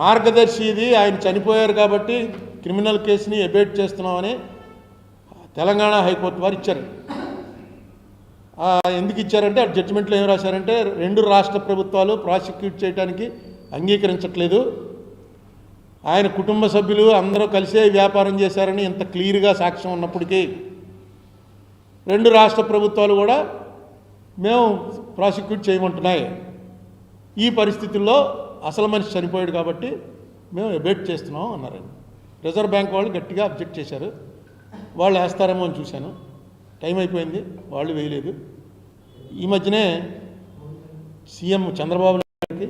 మార్గదర్శిది ఆయన చనిపోయారు కాబట్టి క్రిమినల్ కేసుని ఎబేట్ చేస్తున్నామని తెలంగాణ హైకోర్టు వారు ఇచ్చారు. ఎందుకు ఇచ్చారంటే ఆ జడ్జిమెంట్లో ఏం రాశారంటే రెండు రాష్ట్ర ప్రభుత్వాలు ప్రాసిక్యూట్ చేయడానికి అంగీకరించట్లేదు, ఆయన కుటుంబ సభ్యులు అందరూ కలిసే వ్యాపారం చేశారని ఇంత క్లియర్గా సాక్ష్యం ఉన్నప్పటికీ రెండు రాష్ట్ర ప్రభుత్వాలు కూడా మేము ప్రాసిక్యూట్ చేయమంటున్నాయి. ఈ పరిస్థితుల్లో అసలు మనిషి చనిపోయాడు కాబట్టి మేము ఎబేట్ చేస్తున్నాం అన్నారండి. రిజర్వ్ బ్యాంక్ వాళ్ళు గట్టిగా అబ్జెక్ట్ చేశారు. వాళ్ళు వేస్తారేమో అని చూశాను, టైం అయిపోయింది, వాళ్ళు వేయలేదు. ఈ మధ్యనే సీఎం చంద్రబాబు నాయుడు గారికి,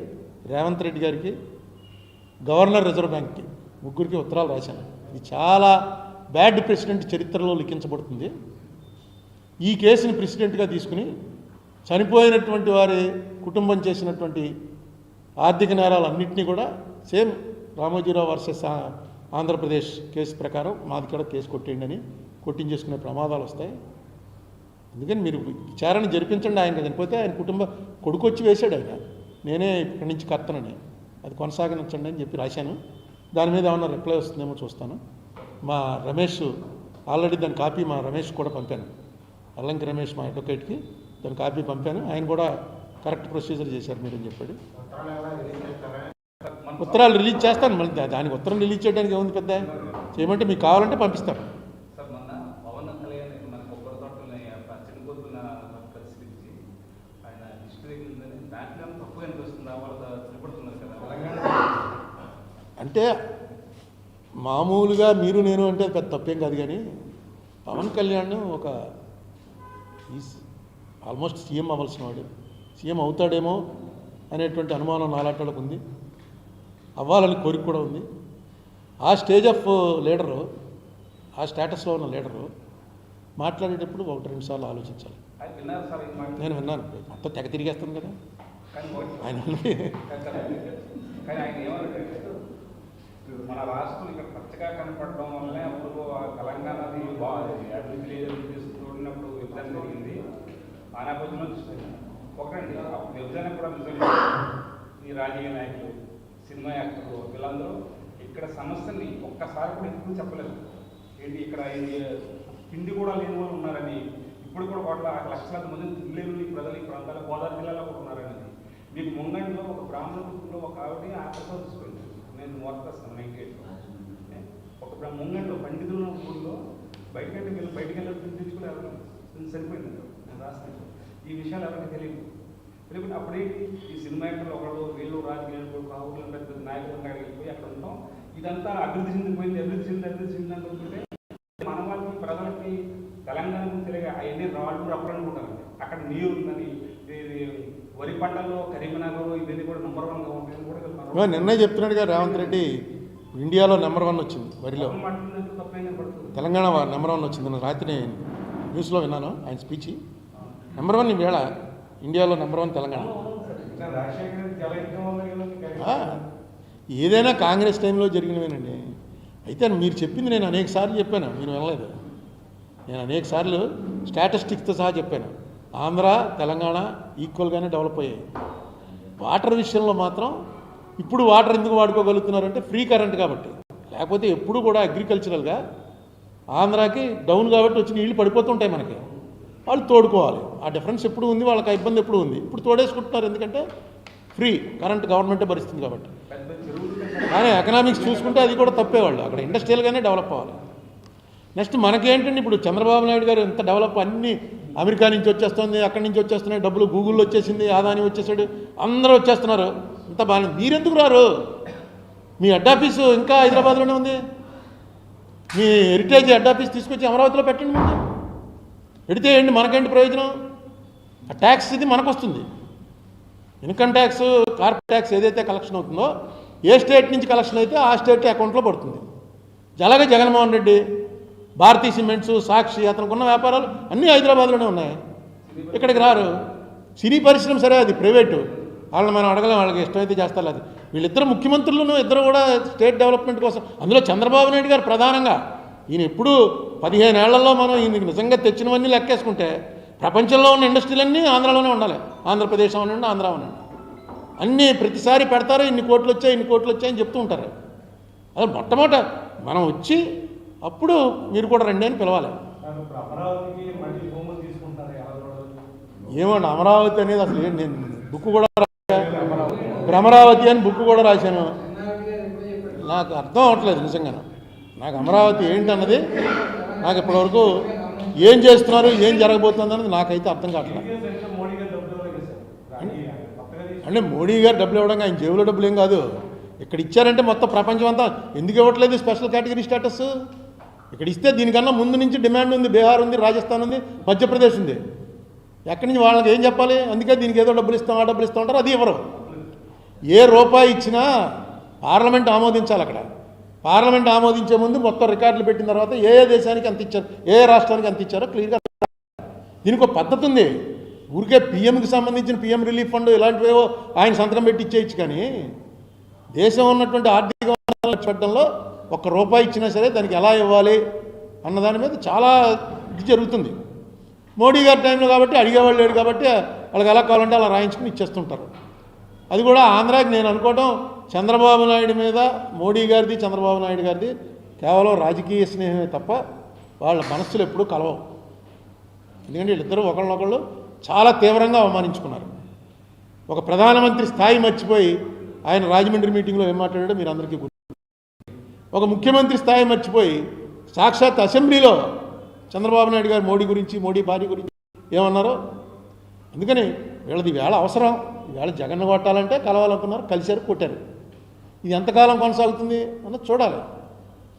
రేవంత్ రెడ్డి గారికి, గవర్నర్ రిజర్వ్ బ్యాంక్కి ముగ్గురికి ఉత్తరాలు రాశాను. ఇది చాలా బ్యాడ్ ప్రెసిడెంట్ చరిత్రలో లిఖించబడుతుంది. ఈ కేసుని ప్రెసిడెంట్గా తీసుకుని చనిపోయినటువంటి వారి కుటుంబం చేసినటువంటి ఆర్థిక నేరాలన్నింటినీ కూడా same Ramoji Rao versus Andhra Pradesh case ప్రకారం మాది కూడా కేసు కొట్టేయండి అని కొట్టించేసుకునే ప్రమాదాలు వస్తాయి. అందుకని మీరు విచారణ జరిపించండి. ఆయన చనిపోతే ఆయన కుటుంబ కొడుకు వచ్చి వేశాడు, ఆయన నేనే ఇక్కడి నుంచి కర్తనని, అది కొనసాగించండి అని చెప్పి రాశాను. దాని మీద ఏమన్నా రిప్లై వస్తుందేమో చూస్తాను. మా రమేష్ ఆల్రెడీ దాని కాపీ మా రమేష్ కూడా పంపాను, అల్లంకి రమేష్ మా అడ్వకేట్కి దాని కాపీ పంపాను. ఆయన కూడా కరెక్ట్ ప్రొసీజర్ చేశారు మీరని చెప్పాడు. ఉత్తరాలు రిలీజ్ చేస్తాను, మళ్ళీ దానికి ఉత్తరం రిలీజ్ చేయడానికి ఏముంది పెద్ద, చేయమంటే మీకు కావాలంటే పంపిస్తాను. అంటే మామూలుగా మీరు నేను అంటే పెద్ద తప్పేం కాదు, కానీ పవన్ కళ్యాణ్ ఒక ఆల్మోస్ట్ సీఎం అవ్వాల్సిన వాడు, సీఎం అవుతాడేమో అనేటువంటి అనుమానం నాలాటోళ్ళకు ఉంది, అవ్వాలని కోరిక కూడా ఉంది. ఆ స్టేజ్ ఆఫ్ లీడరు, ఆ స్టేటస్లో ఉన్న లీడరు మాట్లాడేటప్పుడు 1-2 సార్లు ఆలోచించాలి. నేను విన్నాను, మొత్తం తెగ తిరిగేస్తాను కదా ఆయన. మన రాష్ట్రం ఇక్కడ పచ్చగా కనపడడం వల్లనే అప్పుడు తెలంగాణది అభివృద్ధి చూడినప్పుడు విభజన జరిగింది. ఆ నేపథ్యంలో ఒకటండి విభజన కూడా నిజంగా ఈ రాజకీయ నాయకులు, సినిమా యాక్టర్లు వీళ్ళందరూ ఇక్కడ సమస్యని ఒక్కసారి కూడా ఎప్పుడు చెప్పలేదు. ఏంటి ఇక్కడ తిండి కూడా లేని వాళ్ళు ఉన్నారని, ఇప్పుడు కూడా 1,00,00,000 మంది తినలేని ప్రజలు ఈ ప్రాంతాల గోదావరి జిల్లాలో కూడా ఉన్నారని. మీకు ముంగంలో ఒక బ్రాహ్మణ కుటుంబంలో ఒక ఆవిడ ఆత్మహత్య తీసుకుంది. నేను మోర్తాను 98లో ఒక ముంగంలో పండితున్న ఊళ్ళో బయటికి వెళ్ళి తెచ్చుకుని ఎవరు సరిపోయింది. నేను రాస్తాను ఈ విషయాలు ఎవరికి తెలియదు. అప్పుడే ఈ సినిమా యాక్టర్లు ఒకళ్ళు వీళ్ళు రాజకీయ కావులు పెద్ద నాయకులు అక్కడికి వెళ్ళిపోయి అక్కడ ఉంటాం. ఇదంతా అభివృద్ధి చెందిపోయింది అనుకుంటే మన వాళ్ళకి ప్రజలకి తెలంగాణకు తెలియక అవన్నీ రాళ్ళు రప్పలు అనుకుంటారండి. అక్కడ నీరు ఉందని, వరి పంటల్లో కరీంనగర్ ఇవన్నీ కూడా నెంబర్ 1గా ఉంటాయని కూడా నిన్నే చెప్తున్నాడుగా రేవంత్ రెడ్డి. ఇండియాలో నెంబర్ 1 వచ్చింది వరిలో, తెలంగాణ నెంబర్ 1 వచ్చింది. రాత్రి న్యూస్లో విన్నాను ఆయన స్పీచ్. నెంబర్ 1 ఈవేళ ఇండియాలో నెంబర్ 1 తెలంగాణ. ఏదైనా కాంగ్రెస్ టైంలో జరిగినవేనండి. అయితే మీరు చెప్పింది నేను అనేక సార్లు చెప్పాను, మీరు వినలేదు. నేను అనేక సార్లు స్టాటిస్టిక్స్తో సహా చెప్పాను. ఆంధ్ర తెలంగాణ ఈక్వల్గానే డెవలప్ అయ్యాయి. వాటర్ విషయంలో మాత్రం ఇప్పుడు వాటర్ ఎందుకు వాడుకోగలుగుతున్నారంటే ఫ్రీ కరెంట్ కాబట్టి, లేకపోతే ఎప్పుడు కూడా అగ్రికల్చరల్గా ఆంధ్రాకి డౌన్ కాబట్టి వచ్చి నీళ్ళు పడిపోతుంటాయి మనకి, వాళ్ళు తోడుకోవాలి. ఆ డిఫరెన్స్ ఎప్పుడు ఉంది, వాళ్ళకి ఇబ్బంది ఎప్పుడు ఉంది. ఇప్పుడు తోడేసుకుంటున్నారు ఎందుకంటే ఫ్రీ కరెంట్ గవర్నమెంటే భరిస్తుంది కాబట్టి. కానీ ఎకనామిక్స్ చూసుకుంటే అది కూడా తప్పేవాళ్ళు, అక్కడ ఇండస్ట్రియల్గానే డెవలప్ అవ్వాలి. నెక్స్ట్ మనకేంటంటే ఇప్పుడు చంద్రబాబు నాయుడు గారు ఎంత డెవలప్, అన్నీ అమెరికా నుంచి వచ్చేస్తుంది, అక్కడి నుంచి వచ్చేస్తున్నాయి డబ్బులు, గూగుల్లో వచ్చేసింది, ఆదాని వచ్చేసాడు, అందరూ వచ్చేస్తున్నారు, ఇంత బాగా. మీరెందుకు రారు? మీ హెడ్ ఆఫీసు ఇంకా హైదరాబాద్లోనే ఉంది. మీ హెరిటేజ్ హెడ్ ఆఫీస్ తీసుకొచ్చి అమరావతిలో పెట్టండి. ముందు పెడితే ఏంటి, మనకేంటి ప్రయోజనం? ఆ ట్యాక్స్ ఇది మనకు వస్తుంది. ఇన్కమ్ ట్యాక్స్, కార్పొరేట్ ట్యాక్స్ ఏదైతే కలెక్షన్ అవుతుందో, ఏ స్టేట్ నుంచి కలెక్షన్ అయితే ఆ స్టేట్ అకౌంట్లో పడుతుంది. అలాగే జగన్మోహన్ రెడ్డి, భారతీ సిమెంట్స్, సాక్షి, అతనికి ఉన్న వ్యాపారాలు అన్నీ హైదరాబాద్లోనే ఉన్నాయి, ఇక్కడికి రారు. సినీ పరిశ్రమ సరే అది ప్రైవేటు, వాళ్ళని మనం అడగలేం, వాళ్ళకి ఇష్టమైతే చేస్తారు. అది వీళ్ళిద్దరు ముఖ్యమంత్రులను ఇద్దరు కూడా స్టేట్ డెవలప్మెంట్ కోసం, అందులో చంద్రబాబు నాయుడు గారు ప్రధానంగా. ఈయన ఎప్పుడు 15 ఏళ్లలో మనం ఈయనకి నిజంగా తెచ్చినవన్నీ లెక్కేసుకుంటే ప్రపంచంలో ఉన్న ఇండస్ట్రీలన్నీ ఆంధ్రాలోనే ఉండాలి. ఆంధ్రప్రదేశ్ అనండి, ఆంధ్ర అనండి, అన్నీ ప్రతిసారి పెడతారు. ఇన్ని కోట్లు వచ్చాయని చెప్తూ ఉంటారు. అది మొట్టమొదట మనం వచ్చి అప్పుడు మీరు కూడా రండి అని పిలవాలి. ఏమండి అమరావతి అనేది అసలు నేను బుక్ కూడా భ్రమరావతి అని బుక్ కూడా రాశాను. నాకు అర్థం అవ్వట్లేదు నిజంగా. నాకు అమరావతి ఏంటన్నది నాకు ఇప్పటివరకు ఏం చేస్తున్నారు, ఏం జరగబోతుంది అన్నది నాకైతే అర్థం కావట్లేదు. అంటే మోడీ గారు డబ్బులు ఇవ్వడం ఆయన జేబులో డబ్బులు ఏం కాదు. ఇక్కడ ఇచ్చారంటే మొత్తం ప్రపంచం అంతా ఎందుకు ఇవ్వట్లేదు స్పెషల్ కేటగిరీ స్టేటస్? ఇక్కడ ఇస్తే దీనికన్నా ముందు నుంచి డిమాండ్ ఉంది. బీహార్ ఉంది, రాజస్థాన్ ఉంది, మధ్యప్రదేశ్ ఉంది. ఎక్కడి నుంచి వాళ్ళకి ఏం చెప్పాలి? అందుకే దీనికి ఏదో డబ్బులు ఇస్తాం, ఆ డబ్బులు ఇస్తూ ఉంటారు. అది ఇవ్వరు. ఏ రూపాయి ఇచ్చినా పార్లమెంట్ ఆమోదించాలి. అక్కడ పార్లమెంట్ ఆమోదించే ముందు మొత్తం రికార్డులు పెట్టిన తర్వాత ఏ దేశానికి ఎంత ఇచ్చారు, ఏ రాష్ట్రానికి ఎంత ఇచ్చారో క్లియర్గా. దీనికి ఒక పద్ధతి ఉంది. ఊరికే పిఎంకి సంబంధించిన పిఎం రిలీఫ్ ఫండ్ ఇలాంటివేవో ఆయన సంతకం పెట్టి ఇచ్చేయచ్చు. కానీ దేశం ఉన్నటువంటి ఆర్థిక చట్టంలో ₹1 ఇచ్చినా సరే దానికి ఎలా ఇవ్వాలి అన్నదాని మీద చాలా ఇది జరుగుతుంది. మోడీ గారి టైంలో కాబట్టి అడిగేవాళ్ళు లేడు కాబట్టి వాళ్ళకి ఎలా కావాలంటే అలా రాయించుకుని ఇచ్చేస్తుంటారు. అది కూడా ఆంధ్రాకి నేను అనుకోవటం చంద్రబాబు నాయుడు మీద మోడీ గారిది, చంద్రబాబు నాయుడు గారిది కేవలం రాజకీయ స్నేహమే తప్ప వాళ్ళ మనస్సులు ఎప్పుడూ కలవవు. ఎందుకంటే వీళ్ళిద్దరూ ఒకళ్ళనొకళ్ళు చాలా తీవ్రంగా అవమానించుకున్నారు. ఒక ప్రధానమంత్రి స్థాయి మర్చిపోయి ఆయన రాజమండ్రి మీటింగ్లో ఏం మాట్లాడాడో మీరు అందరికీ గుర్తు. ఒక ముఖ్యమంత్రి స్థాయి మర్చిపోయి సాక్షాత్ అసెంబ్లీలో చంద్రబాబు నాయుడు గారు మోడీ గురించి, మోడీ భార్య గురించి ఏమన్నారో. అందుకని వీళ్ళది వేళ అవసరం. ఈవేళ జగన్ కొట్టాలంటే కలవాలనుకున్నారు, కలిశారు, కొట్టారు. ఇది ఎంతకాలం కొనసాగుతుంది అన్నది చూడాలి.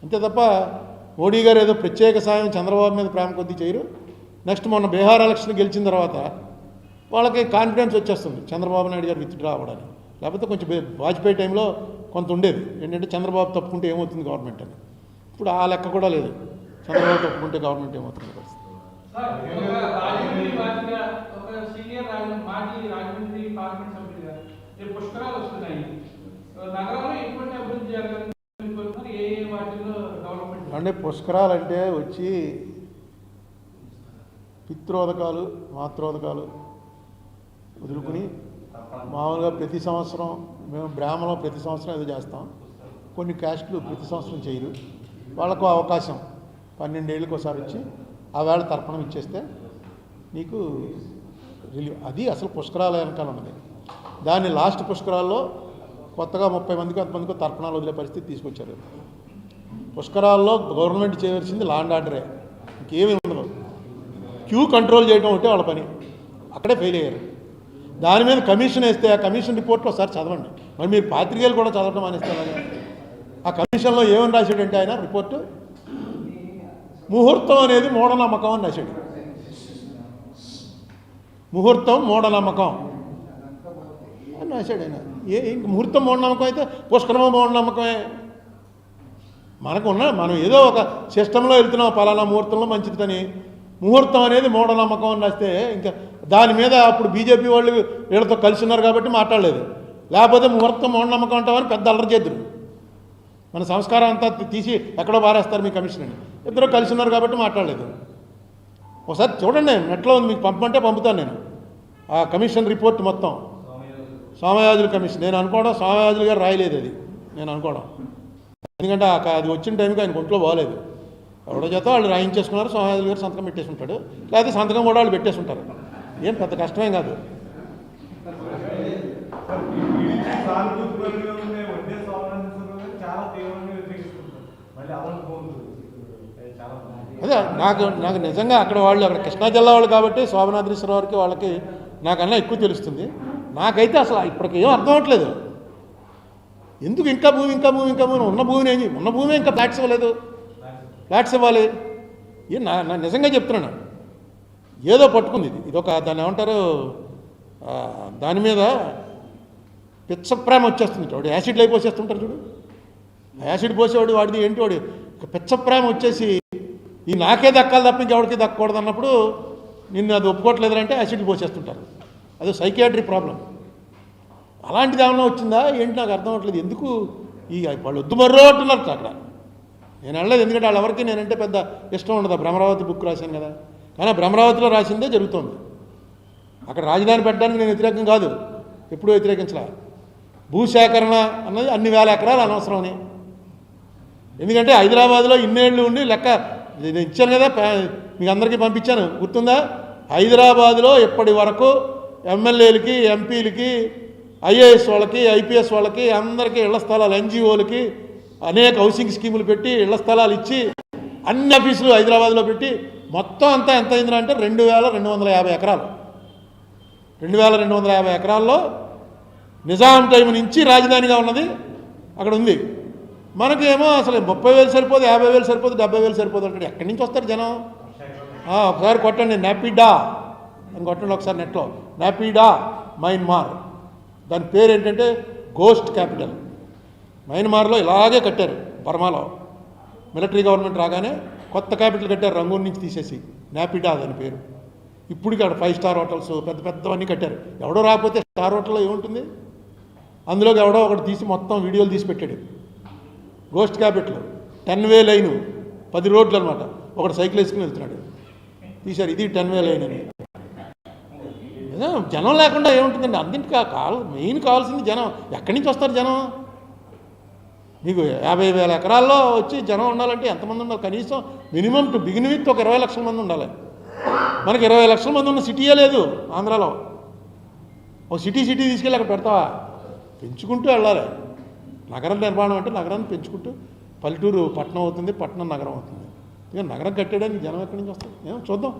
అంతే తప్ప మోడీ గారు ఏదో ప్రత్యేక సాయం చంద్రబాబు మీద ప్రేమ కొద్దీ చేయరు. నెక్స్ట్ మొన్న బీహార్ ఎలక్షన్ గెలిచిన తర్వాత వాళ్ళకి కాన్ఫిడెన్స్ వచ్చేస్తుంది చంద్రబాబు నాయుడు గారు విత్డ్రా అవ్వడానికి. లేకపోతే కొంచెం వాజ్పేయి టైంలో కొంత ఉండేది ఏంటంటే చంద్రబాబు తప్పుకుంటే ఏమవుతుంది గవర్నమెంట్ అని. ఇప్పుడు ఆ లెక్క కూడా లేదు. చంద్రబాబు తప్పుకుంటే గవర్నమెంట్ ఏమవుతుంది పరిస్థితి. అంటే పుష్కరాలు అంటే వచ్చి పిత్రోదకాలు, మాత్రోదకాలు వదులుకుని మామూలుగా ప్రతి సంవత్సరం మేము బ్రాహ్మణం ప్రతి సంవత్సరం ఏదో చేస్తాం. కొన్ని క్యాస్టులు ప్రతి సంవత్సరం చేయరు. వాళ్ళకు అవకాశం 12 ఏళ్ళకి ఒకసారి వచ్చి ఆ వేళ తర్పణం ఇచ్చేస్తే నీకు రిలీవ్. అది అసలు పుష్కరాల వెనకాల ఉన్నది. దాన్ని లాస్ట్ పుష్కరాల్లో కొత్తగా 30 మందికి 10 మందికి తర్పణాలు వదిలే పరిస్థితి తీసుకొచ్చారు. పుష్కరాల్లో గవర్నమెంట్ చేయవలసింది లా అండ్ ఆర్డరే, ఇంకేమీ ఉండదు. క్యూ కంట్రోల్ చేయడం ఒకటే వాళ్ళ పని. అక్కడే ఫెయిల్ అయ్యారు. దాని మీద కమిషన్ వేస్తే ఆ కమిషన్ రిపోర్ట్లో ఒకసారి చదవండి. మరి మీరు పాత్రికేయులు కూడా చదవడం మానేస్తారు. ఆ కమిషన్లో ఏమని రాశాడంటే ఆయన రిపోర్టు, ముహూర్తం అనేది మూఢనమ్మకం అని రాశాడు. ముహూర్తం మూఢనమ్మకం అని రాశాడు ఆయన. ముహూర్తం మూఢనమ్మకం అయితే పుష్కరమో మూఢనమ్మకమే. మనం ఏదో ఒక సిస్టంలో వెళ్తున్నాం, పలానా ముహూర్తంలో మంచిదని. ముహూర్తం అనేది మూఢనమ్మకం అని రాస్తే ఇంకా దాని మీద అప్పుడు బీజేపీ వాళ్ళు వీళ్ళతో కలిసి ఉన్నారు కాబట్టి మాట్లాడలేదు. లేకపోతే ముహూర్తం మూఢనమ్మకం అంటామని పెద్ద అల్లరి చేద్దరు. మన సంస్కారం అంతా తీసి ఎక్కడో పారేస్తారు మీ కమిషన్ అని. ఇద్దరు కలిసి ఉన్నారు కాబట్టి మాట్లాడలేదు. ఒకసారి చూడండి, నెట్లో ఉంది, మీకు పంపమంటే పంపుతాను నేను ఆ కమిషన్ రిపోర్ట్ మొత్తం. సోమయాజుల కమిషన్ నేను అనుకోవడం సోమయాజులు గారు రాయలేదు అది నేను అనుకోవడం. ఎందుకంటే అది వచ్చిన టైంకి ఆయన ఒంట్లో బాగలేదు. ఎవడో చేత వాళ్ళు రాయించేసుకున్నారు. సోమయాజులు గారు సంతకం పెట్టేసి ఉంటాడు, లేకపోతే సంతకం కూడా వాళ్ళు పెట్టేసి ఉంటారు. ఏం పెద్ద కష్టమేం కాదు. అదే నాకు నిజంగా అక్కడ కృష్ణా జిల్లా వాళ్ళు కాబట్టి శోభనాద్రీశ్వర వారికి వాళ్ళకి నాకన్నా ఎక్కువ తెలుస్తుంది. నాకైతే అసలు ఇప్పటికి ఏం అర్థం అవ్వట్లేదు. ఎందుకు ఇంకా భూమి ఉన్న భూమిని ఉన్న భూమి ఇంకా ఫ్లాట్స్ ఇవ్వలేదు. ఫ్లాట్స్ ఇవ్వాలి. నా నిజంగా చెప్తున్నాను. ఏదో పట్టుకుంది ఇది ఒక దాన్ని ఏమంటారు, దాని మీద పిచ్చప్రేమ వచ్చేస్తుంది. వాడు యాసిడ్లు అయిపోసేస్తుంటారు చూడు. యాసిడ్ పోసేవాడు వాడిది ఏంటి, వాడు పిచ్చప్రేమ వచ్చేసి ఈ నాకే దక్కాలి తప్ప ఇంకెవరికి దక్కకూడదు అన్నప్పుడు నిన్ను అది ఒప్పుకోవట్లేదంటే యాసిడ్లు పోసేస్తుంటారు. అది సైకియాట్రిక్ ప్రాబ్లం. అలాంటిది ఏమన్నా వచ్చిందా ఏంటి నాకు అర్థం అవ్వట్లేదు. ఎందుకు వాళ్ళు వద్దు మర్రో అంటున్నారు అక్కడ. నేను వెళ్ళలేదు, ఎందుకంటే వాళ్ళెవరికి నేనంటే పెద్ద ఇష్టం ఉండదు. భ్రమరావతి బుక్ రాశాను కదా. కానీ అమరావతిలో రాసిందే జరుగుతోంది. అక్కడ రాజధాని పెట్టడానికి నేను వ్యతిరేకం కాదు, ఎప్పుడూ వ్యతిరేకించలే. భూసేకరణ అన్నది అన్ని వేల ఎకరాలు అనవసరమని. ఎందుకంటే హైదరాబాద్లో ఇన్నేళ్ళు ఉండి లెక్క ఇచ్చాను కదా, మీకు అందరికీ పంపించాను, గుర్తుందా? హైదరాబాద్లో ఇప్పటి వరకు ఎమ్మెల్యేలకి, ఎంపీలకి, ఐఏఎస్ వాళ్ళకి, ఐపీఎస్ వాళ్ళకి అందరికీ ఇళ్ల స్థలాలు, ఎన్జిఓలకి అనేక హౌసింగ్ స్కీములు పెట్టి ఇళ్ల స్థలాలు ఇచ్చి అన్ని ఆఫీసులు హైదరాబాద్లో పెట్టి మొత్తం అంతా ఎంత అయిందిరా అంటే 2250 ఎకరాలు. 2250 ఎకరాల్లో నిజాం టైం నుంచి రాజధానిగా ఉన్నది అక్కడ ఉంది. మనకేమో అసలు 30,000 సరిపోదు, 50,000 సరిపోదు, 70,000 సరిపోదు అంటాడు. ఎక్కడి నుంచి వస్తారు జనం? ఒకసారి కొట్టండి, నాపిడా అని కొట్టండి ఒకసారి నెట్లో, నాపిడా మయన్మార్. దాని పేరు ఏంటంటే గోస్ట్ క్యాపిటల్. మయన్మార్లో ఇలాగే కట్టారు, బర్మాలో మిలిటరీ గవర్నమెంట్ రాగానే కొత్త క్యాపిటల్ కట్టారు, రంగూన్ నుంచి తీసేసి, నాపిడా దాని పేరు. ఇప్పటికి అక్కడ 5 స్టార్ హోటల్స్ పెద్ద పెద్దవన్నీ కట్టారు. ఎవడో రాకపోతే స్టార్ హోటల్లో ఏముంటుంది? అందులోకి ఎవడో ఒకటి తీసి మొత్తం వీడియోలు తీసి పెట్టాడు. గోస్ట్ క్యాపిటల్, 10 వే లైను, 10 రోడ్లు అనమాట. ఒకటి సైకిల్ వేసుకుని వెళ్తున్నాడు, తీశారు, ఇది 10 వే లైన్ అని. జనం లేకుండా ఏముంటుందండి? అన్నింటికి మెయిన్ కావాల్సింది జనం. ఎక్కడి నుంచి వస్తారు జనం? మీకు 50,000 ఎకరాల్లో వచ్చి జనం ఉండాలంటే ఎంతమంది ఉండాలి? కనీసం మినిమం టు బిగిన్ విత్ ఒక 20 లక్షల మంది ఉండాలి. మనకి 20 లక్షల మంది ఉన్న సిటీయే లేదు ఆంధ్రాలో. ఒక సిటీ తీసుకెళ్ళి అక్కడ పెడతావా? పెంచుకుంటూ వెళ్ళాలి. నగరం నిర్మాణం అంటే నగరాన్ని పెంచుకుంటూ, పల్లెటూరు పట్టణం అవుతుంది, పట్టణం నగరం అవుతుంది. ఇక నగరం కట్టేయడానికి జనం ఎక్కడి నుంచి వస్తారు? ఏమో చూద్దాం.